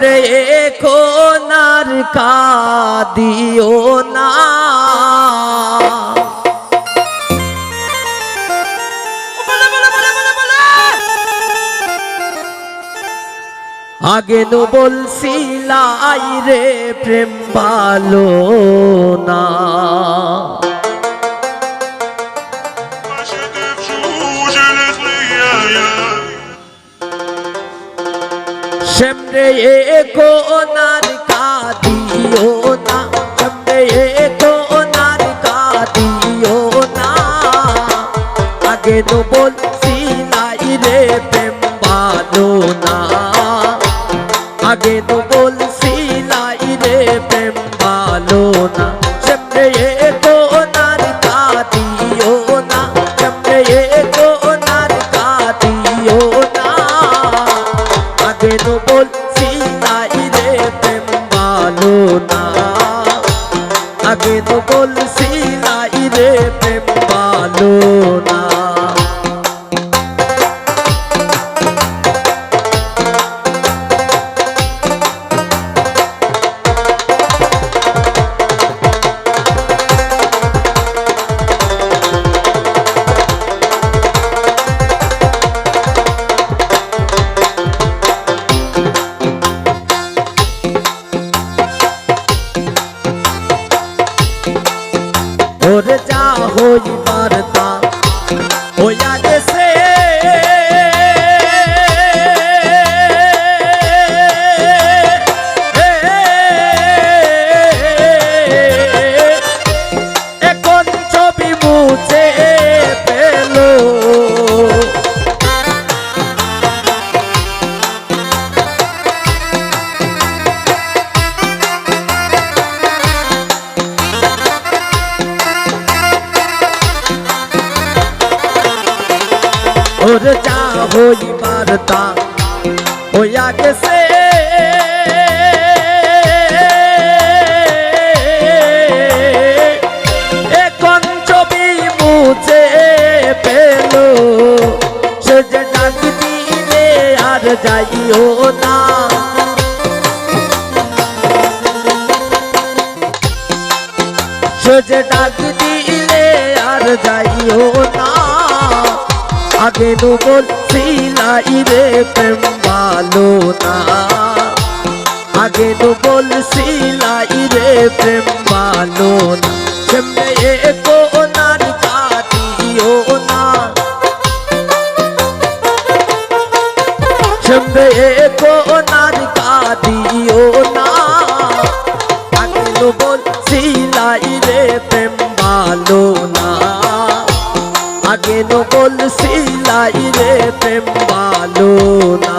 এখন আর কাঁদিও না, আগে নো বলছিলাই রে প্রেম ভালো না। শ্যামরে এখন আর কাঁদিও না, শ্যামরে এখন আর কাঁদিও না, আগে নো বলছিলাই রে প্রেম ভালো না, আগে তো বলছিলাই রে প্রেম ভালো না। শ্যামরে এখন আর কাঁদিও না, শ্যামরে এখন আর কাঁদিও না, আগে তো বলছিলাই রে প্রেম ভালো না, আগে তো বলছিলাই রে প্রেম ভালো না। ওরে যা হইবার তা হইয়া গেছে, এখন ছবি মুছে পেল, ওরে যা হইবার তা হইয়া গেছে, এখন ছবি মুছে পেল, সে যে ডাক দিলে আর যাইও না, সে যে ডাক দিলে আর যাইও না, আগে নো বলছিলাই রে প্রেম ভালো না, আগে নো বলছিলাই রে প্রেম ভালো না। শ্যামরে এখন আর কাঁদিও না, শ্যামরে এখন আর কাঁদিও না, আগে নো বলছিলাই রে প্রেম ভালো না, আগে নো বলছিলাই রে প্রেম ভালো না।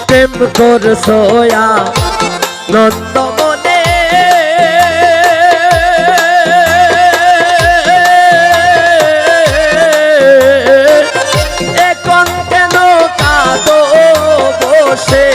প্রেম করছোয়া নন্দ মনে, এখন কেন কাঁদো বসে,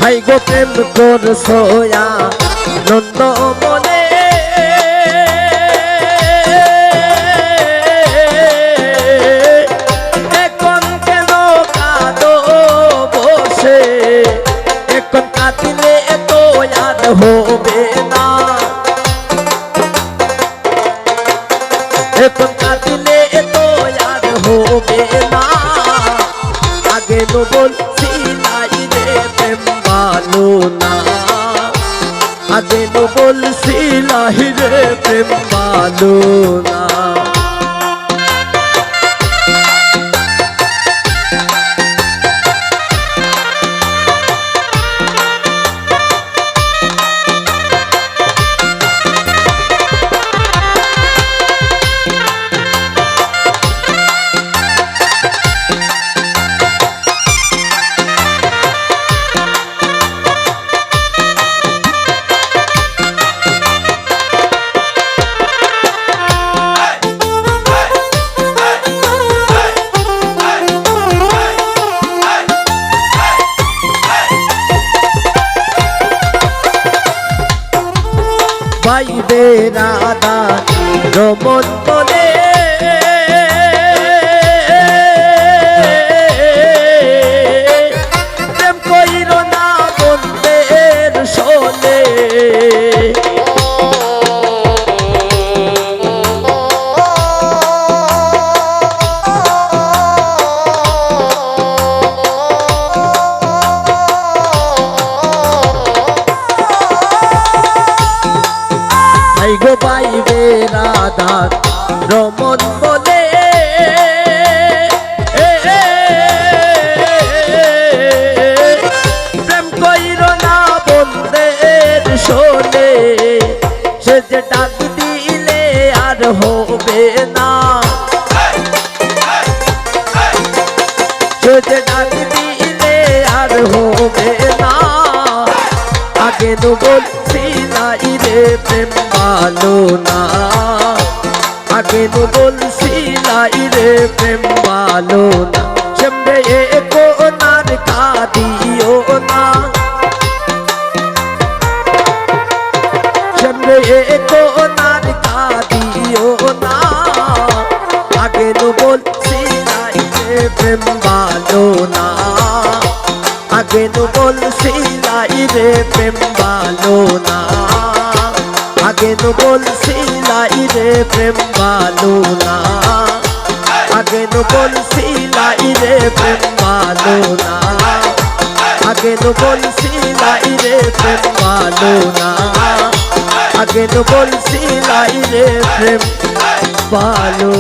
হাই গো প্রেম করছোয়া নন্দ মনে, এখন কেন কাঁদো বসে, এখন কাঁদিলে তো আর হবে না, এখন কাঁদিলে তো আর হবে না, আগে নো বলছিলাই রে প্রেম ভালো না, আগে তো বলছিলাহি রে প্রেম ভালো না। ভাইবে রাধা রমন বলে প্রেম কইর না বন্ধের শোনে। গো পাইবে রাধা রমন বলে প্রেম কইর না বন্ধের শোনে। সে যে ডাক দিলে আর হবে না, সে যে ডাক দিলে আর হবে না। আগে তো বলছিলাই রে প্রেম ভালো না, আগে তো বলছিলাই রে প্রেম ভালো না। সেমরে কোনার কাঁদিও না, সেমরে কোনার কাঁদিও না। আগে তো বলছিলাই রে প্রেম ভালো না, আগে তো বলছিলাই রে প্রেম ভালো না। আগে তো বলছিলাই রে প্রেম ভালো না, আগে তো বলছিলাই রে প্রেম ভালো না। আগে তো বলছিলাই রে প্রেম ভালো না, আগে তো বলছিলাই রে প্রেম ভালো।